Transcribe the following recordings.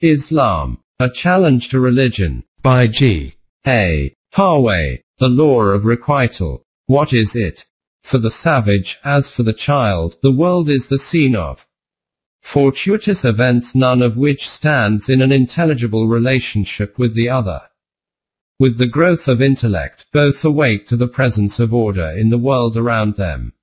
Islam, A Challenge to Religion, by G. A. Parwez. The Law of Requital. What is it? For the savage, as for the child, the world is the scene of fortuitous events, none of which stands in an intelligible relationship with the other. With the growth of intellect, both awake to the presence of order in the world around them.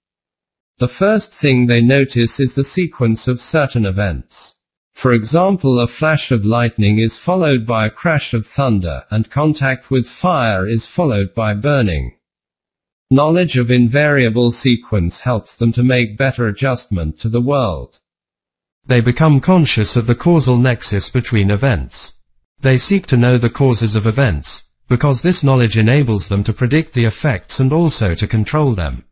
The first thing they notice is the sequence of certain events. For example, a flash of lightning is followed by a crash of thunder, and contact with fire is followed by burning. Knowledge of invariable sequence helps them to make better adjustment to the world. They become conscious of the causal nexus between events. They seek to know the causes of events, because this knowledge enables them to predict the effects and also to control them.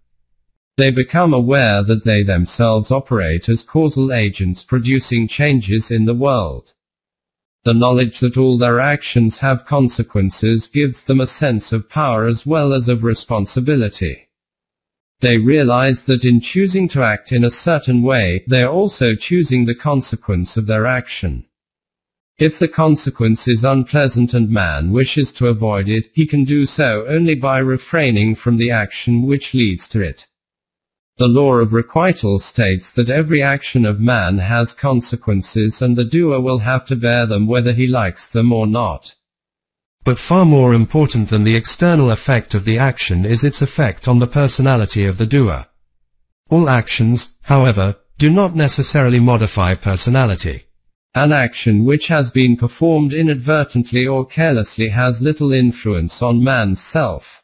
They become aware that they themselves operate as causal agents producing changes in the world. The knowledge that all their actions have consequences gives them a sense of power as well as of responsibility. They realize that in choosing to act in a certain way, they are also choosing the consequence of their action. If the consequence is unpleasant and man wishes to avoid it, he can do so only by refraining from the action which leads to it. The Law of Requital states that every action of man has consequences and the doer will have to bear them whether he likes them or not. But far more important than the external effect of the action is its effect on the personality of the doer. All actions, however, do not necessarily modify personality. An action which has been performed inadvertently or carelessly has little influence on man's self.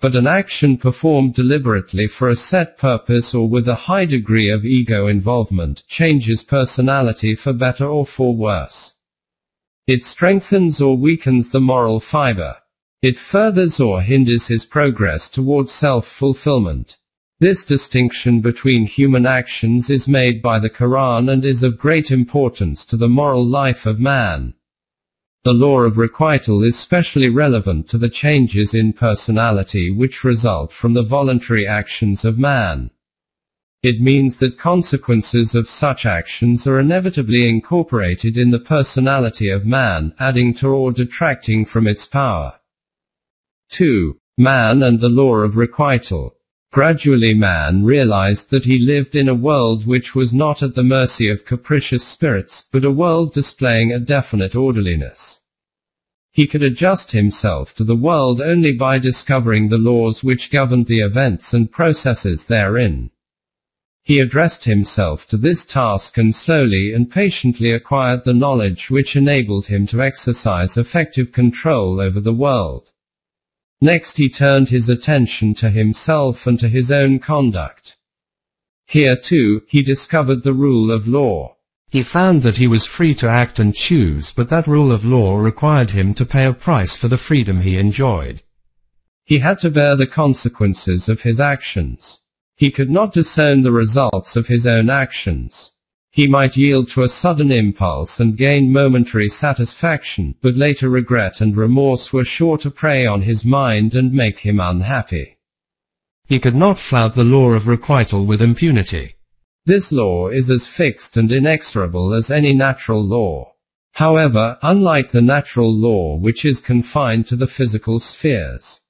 But an action performed deliberately for a set purpose or with a high degree of ego involvement changes personality for better or for worse. It strengthens or weakens the moral fiber. It furthers or hinders his progress towards self-fulfillment. This distinction between human actions is made by the Quran and is of great importance to the moral life of man. The Law of Requital is specially relevant to the changes in personality which result from the voluntary actions of man. It means that consequences of such actions are inevitably incorporated in the personality of man, adding to or detracting from its power. 2. Man and the Law of Requital. Gradually man realized that he lived in a world which was not at the mercy of capricious spirits, but a world displaying a definite orderliness. He could adjust himself to the world only by discovering the laws which governed the events and processes therein. He addressed himself to this task and slowly and patiently acquired the knowledge which enabled him to exercise effective control over the world. Next he turned his attention to himself and to his own conduct. Here too, he discovered the rule of law. He found that he was free to act and choose, but that rule of law required him to pay a price for the freedom he enjoyed. He had to bear the consequences of his actions. He could not discern the results of his own actions. He might yield to a sudden impulse and gain momentary satisfaction, but later regret and remorse were sure to prey on his mind and make him unhappy. He could not flout the law of requital with impunity. This law is as fixed and inexorable as any natural law. However, unlike the natural law which is confined to the physical spheres,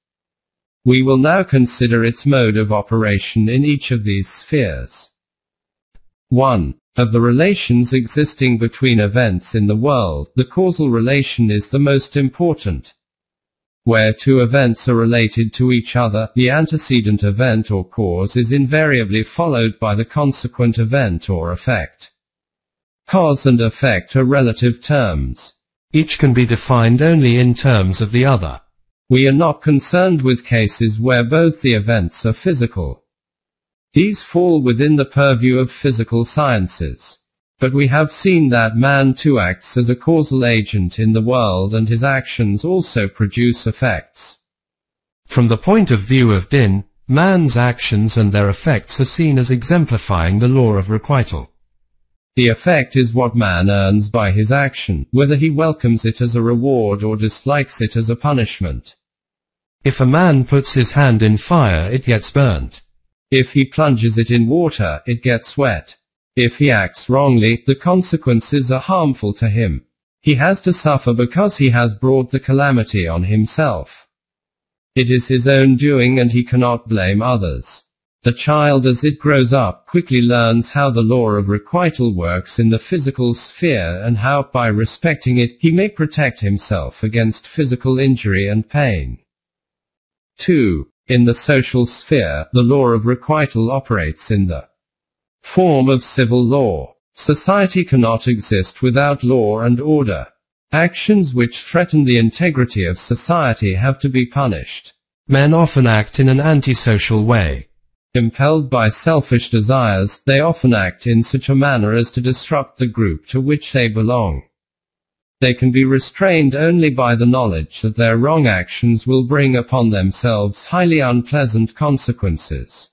we will now consider its mode of operation in each of these spheres. 1. Of the relations existing between events in the world, the causal relation is the most important. Where two events are related to each other, the antecedent event or cause is invariably followed by the consequent event or effect. Cause and effect are relative terms. Each can be defined only in terms of the other. We are not concerned with cases where both the events are physical. These fall within the purview of physical sciences. But we have seen that man too acts as a causal agent in the world and his actions also produce effects. From the point of view of din, man's actions and their effects are seen as exemplifying the law of requital. The effect is what man earns by his action, whether he welcomes it as a reward or dislikes it as a punishment. If a man puts his hand in fire, it gets burnt. If he plunges it in water, it gets wet. If he acts wrongly, the consequences are harmful to him. He has to suffer because he has brought the calamity on himself. It is his own doing and he cannot blame others. The child as it grows up quickly learns how the law of requital works in the physical sphere and how, by respecting it, he may protect himself against physical injury and pain. 2. In the social sphere, the law of requital operates in the form of civil law. Society cannot exist without law and order. Actions which threaten the integrity of society have to be punished. Men often act in an antisocial way. Impelled by selfish desires, they often act in such a manner as to disrupt the group to which they belong. They can be restrained only by the knowledge that their wrong actions will bring upon themselves highly unpleasant consequences.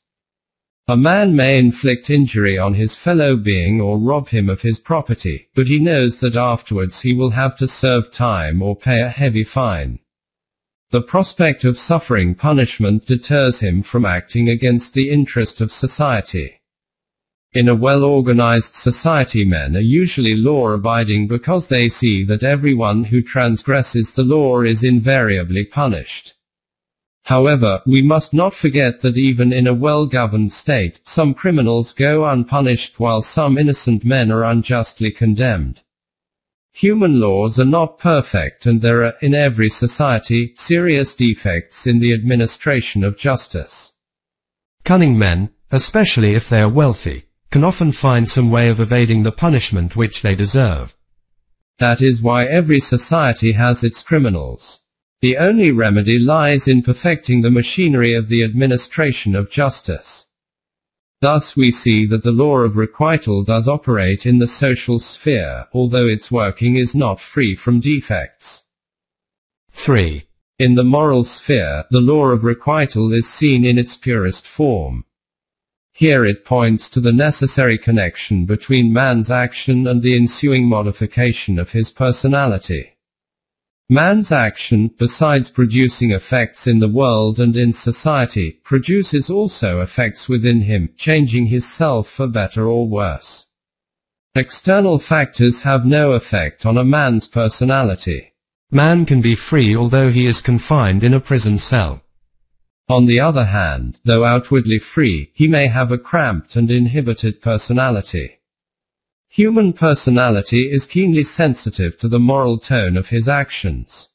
A man may inflict injury on his fellow being or rob him of his property, but he knows that afterwards he will have to serve time or pay a heavy fine. The prospect of suffering punishment deters him from acting against the interest of society. In a well-organized society, men are usually law-abiding because they see that everyone who transgresses the law is invariably punished. However, we must not forget that even in a well-governed state, some criminals go unpunished while some innocent men are unjustly condemned. Human laws are not perfect and there are, in every society, serious defects in the administration of justice. Cunning men, especially if they are wealthy, can often find some way of evading the punishment which they deserve. That is why every society has its criminals. The only remedy lies in perfecting the machinery of the administration of justice. Thus we see that the law of requital does operate in the social sphere, although its working is not free from defects. 3. In the moral sphere, the law of requital is seen in its purest form. Here it points to the necessary connection between man's action and the ensuing modification of his personality. Man's action, besides producing effects in the world and in society, produces also effects within him, changing his self for better or worse. External factors have no effect on a man's personality. Man can be free although he is confined in a prison cell. On the other hand, though outwardly free, he may have a cramped and inhibited personality. Human personality is keenly sensitive to the moral tone of his actions.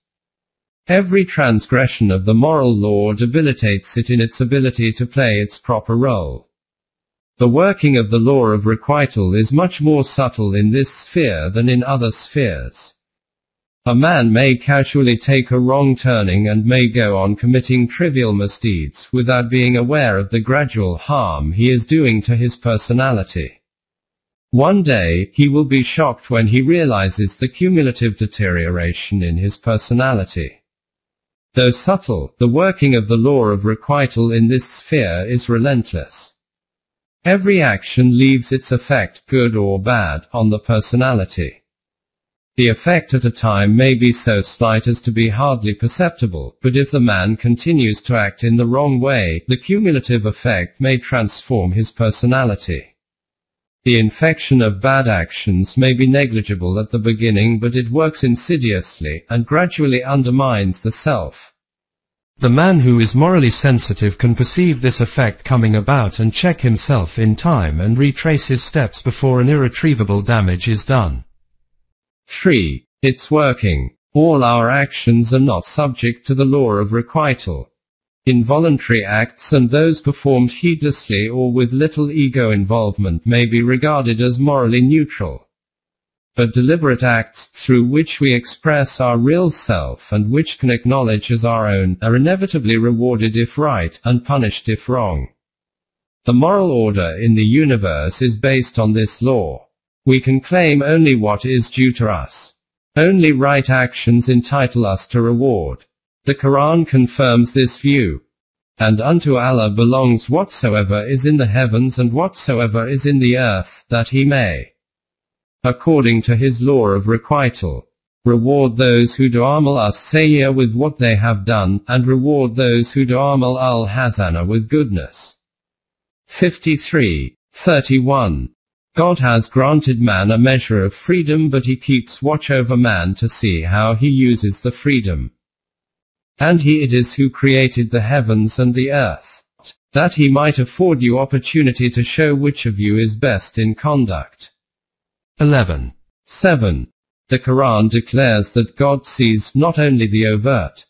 Every transgression of the moral law debilitates it in its ability to play its proper role. The working of the law of requital is much more subtle in this sphere than in other spheres. A man may casually take a wrong turning and may go on committing trivial misdeeds without being aware of the gradual harm he is doing to his personality. One day, he will be shocked when he realizes the cumulative deterioration in his personality. Though subtle, the working of the law of requital in this sphere is relentless. Every action leaves its effect, good or bad, on the personality. The effect at a time may be so slight as to be hardly perceptible, but if the man continues to act in the wrong way, the cumulative effect may transform his personality. The infection of bad actions may be negligible at the beginning, but it works insidiously, and gradually undermines the self. The man who is morally sensitive can perceive this effect coming about and check himself in time and retrace his steps before an irretrievable damage is done. 3. Its working. All our actions are not subject to the law of requital. Involuntary acts and those performed heedlessly or with little ego involvement may be regarded as morally neutral. But deliberate acts, through which we express our real self and which can acknowledge as our own, are inevitably rewarded if right, and punished if wrong. The moral order in the universe is based on this law. We can claim only what is due to us. Only right actions entitle us to reward. The Quran confirms this view. And unto Allah belongs whatsoever is in the heavens and whatsoever is in the earth, that he may, according to his law of requital, reward those who do amal as-sayyi'ah with what they have done, and reward those who do amal al-hasana with goodness. 53:31. God has granted man a measure of freedom, but he keeps watch over man to see how he uses the freedom. And he it is who created the heavens and the earth, that he might afford you opportunity to show which of you is best in conduct. 11. 7. The Quran declares that God sees not only the overt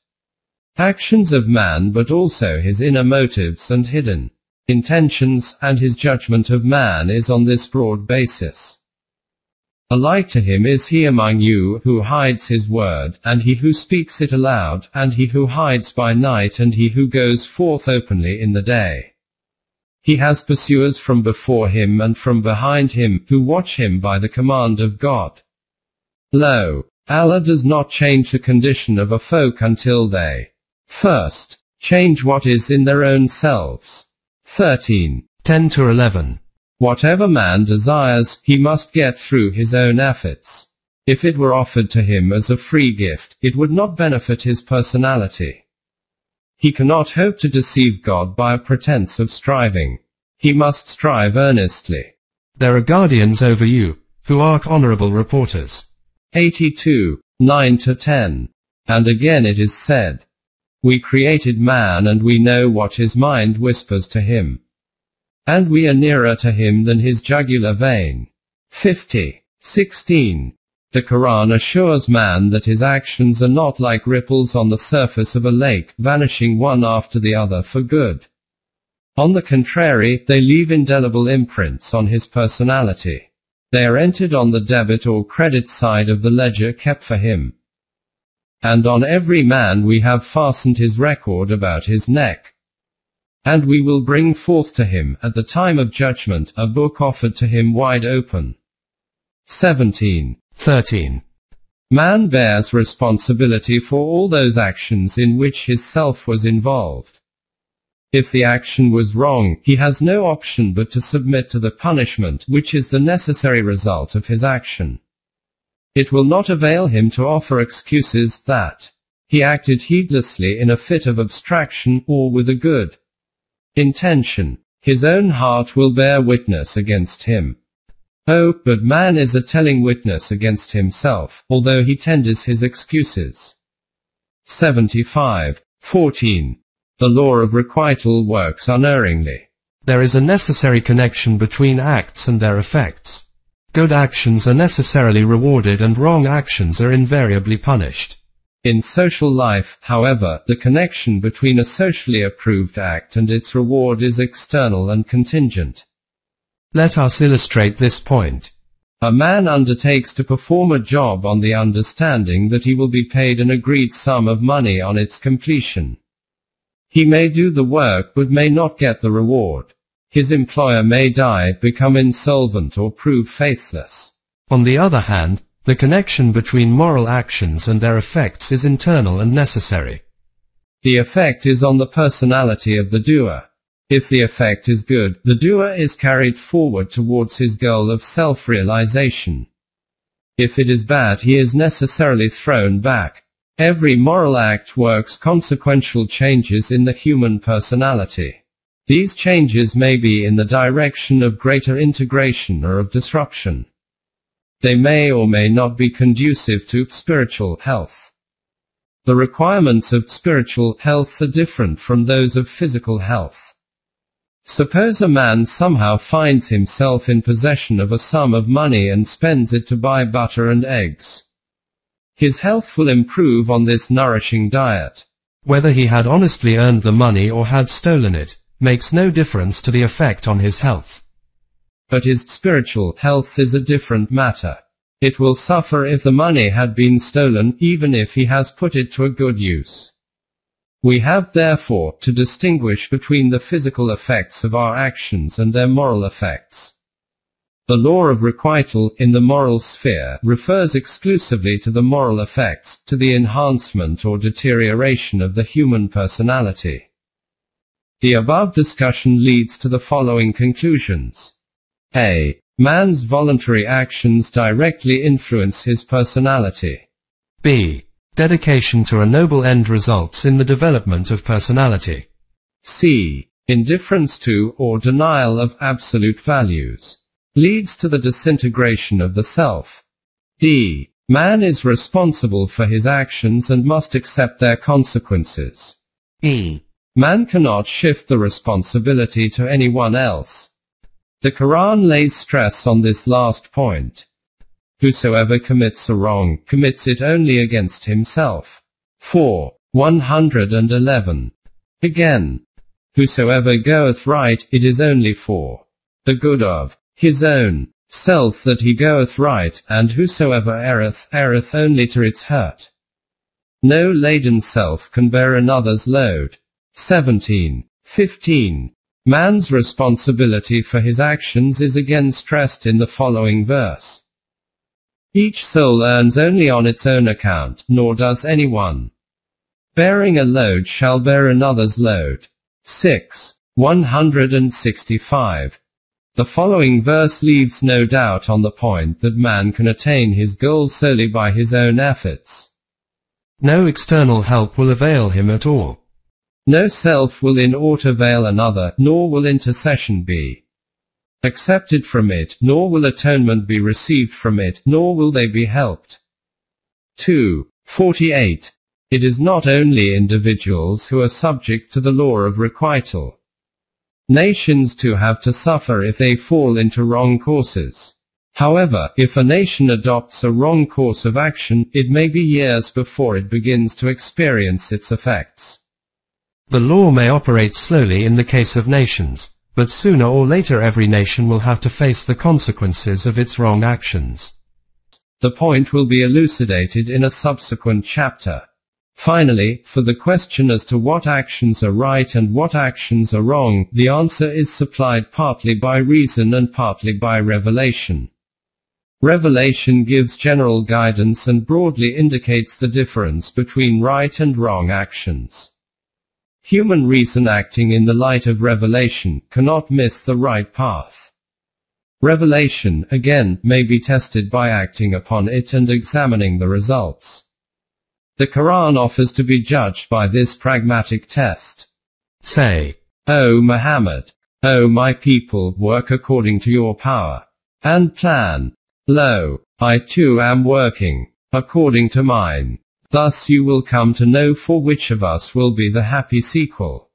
actions of man but also his inner motives and hidden intentions, and his judgment of man is on this broad basis. Alike to him is he among you who hides his word, and he who speaks it aloud, and he who hides by night, and he who goes forth openly in the day. He has pursuers from before him and from behind him, who watch him by the command of God. Lo, Allah does not change the condition of a folk until they first change what is in their own selves. 13. 10-11. Whatever man desires, he must get through his own efforts. If it were offered to him as a free gift, it would not benefit his personality. He cannot hope to deceive God by a pretense of striving. He must strive earnestly. There are guardians over you, who are honorable reporters. 82, 9-10. And again it is said, we created man and we know what his mind whispers to him. And we are nearer to him than his jugular vein. 50, 16. The Quran assures man that his actions are not like ripples on the surface of a lake, vanishing one after the other for good. On the contrary, they leave indelible imprints on his personality. They are entered on the debit or credit side of the ledger kept for him. And on every man we have fastened his record about his neck. And we will bring forth to him, at the time of judgment, a book offered to him wide open. 17. 13. Man bears responsibility for all those actions in which his self was involved. If the action was wrong, he has no option but to submit to the punishment which is the necessary result of his action. It will not avail him to offer excuses that he acted heedlessly in a fit of abstraction, or with a good intention. His own heart will bear witness against him. Oh, but man is a telling witness against himself, although he tenders his excuses. 75, 14. The law of requital works unerringly. There is a necessary connection between acts and their effects. Good actions are necessarily rewarded and wrong actions are invariably punished. In social life, however, the connection between a socially approved act and its reward is external and contingent. Let us illustrate this point. A man undertakes to perform a job on the understanding that he will be paid an agreed sum of money on its completion. He may do the work but may not get the reward. His employer may die, become insolvent, or prove faithless. On the other hand, the connection between moral actions and their effects is internal and necessary. The effect is on the personality of the doer. If the effect is good, the doer is carried forward towards his goal of self-realization. If it is bad, he is necessarily thrown back. Every moral act works consequential changes in the human personality. These changes may be in the direction of greater integration or of disruption. They may or may not be conducive to spiritual health. The requirements of spiritual health are different from those of physical health. Suppose a man somehow finds himself in possession of a sum of money and spends it to buy butter and eggs. His health will improve on this nourishing diet. Whether he had honestly earned the money or had stolen it, makes no difference to the effect on his health. But his spiritual health is a different matter. It will suffer if the money had been stolen, even if he has put it to a good use. We have therefore to distinguish between the physical effects of our actions and their moral effects. The law of requital, in the moral sphere, refers exclusively to the moral effects, to the enhancement or deterioration of the human personality. The above discussion leads to the following conclusions. A. Man's voluntary actions directly influence his personality. B. Dedication to a noble end results in the development of personality. C. Indifference to, or denial of, absolute values. leads to the disintegration of the self. D. Man is responsible for his actions and must accept their consequences. E. Man cannot shift the responsibility to anyone else. The Quran lays stress on this last point. Whosoever commits a wrong, commits it only against himself. 4. 111. Again, whosoever goeth right, it is only for the good of his own self that he goeth right, and whosoever erreth, erreth only to its hurt. No laden self can bear another's load. 17. 15. Man's responsibility for his actions is again stressed in the following verse. Each soul earns only on its own account, nor does anyone bearing a load shall bear another's load. 6. 165. The following verse leaves no doubt on the point that man can attain his goal solely by his own efforts. No external help will avail him at all. No self will in aught avail another, nor will intercession be accepted from it, nor will atonement be received from it, nor will they be helped. 2. 48. It is not only individuals who are subject to the law of requital. Nations too have to suffer if they fall into wrong courses. However, if a nation adopts a wrong course of action, it may be years before it begins to experience its effects. The law may operate slowly in the case of nations, but sooner or later every nation will have to face the consequences of its wrong actions. The point will be elucidated in a subsequent chapter. Finally, for the question as to what actions are right and what actions are wrong, the answer is supplied partly by reason and partly by revelation. Revelation gives general guidance and broadly indicates the difference between right and wrong actions. Human reason acting in the light of revelation cannot miss the right path. Revelation, again, may be tested by acting upon it and examining the results. The Quran offers to be judged by this pragmatic test. Say, O Muhammad, O my people, work according to your power and plan. Lo, I too am working according to mine. Thus you will come to know for which of us will be the happy sequel.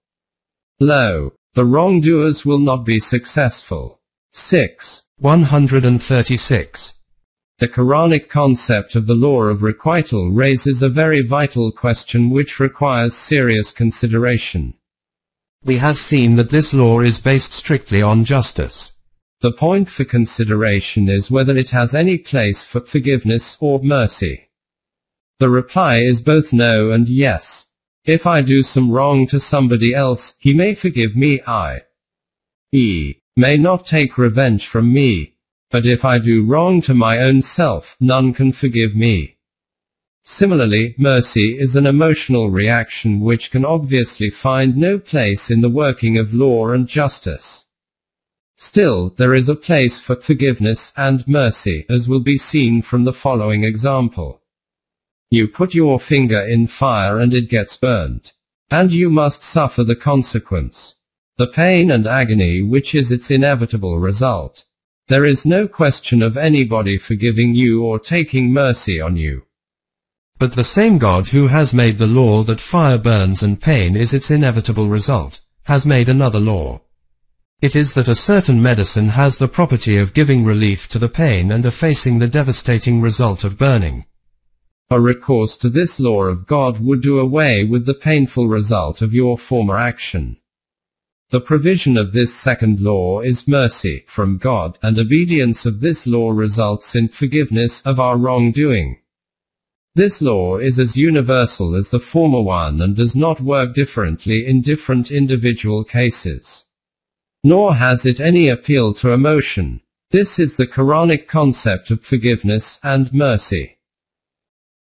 Lo, the wrongdoers will not be successful. 6. 136. The Quranic concept of the law of requital raises a very vital question which requires serious consideration. We have seen that this law is based strictly on justice. The point for consideration is whether it has any place for forgiveness or mercy. The reply is both no and yes. If I do some wrong to somebody else, he may forgive me, i.e., may not take revenge from me. But if I do wrong to my own self, none can forgive me. Similarly, mercy is an emotional reaction which can obviously find no place in the working of law and justice. Still, there is a place for forgiveness and mercy, as will be seen from the following example. You put your finger in fire and it gets burned. And you must suffer the consequence. The pain and agony which is its inevitable result. There is no question of anybody forgiving you or taking mercy on you. But the same God who has made the law that fire burns and pain is its inevitable result, has made another law. It is that a certain medicine has the property of giving relief to the pain and effacing the devastating result of burning. A recourse to this law of God would do away with the painful result of your former action. The provision of this second law is mercy from God, and obedience of this law results in forgiveness of our wrongdoing. This law is as universal as the former one and does not work differently in different individual cases. Nor has it any appeal to emotion. This is the Quranic concept of forgiveness and mercy.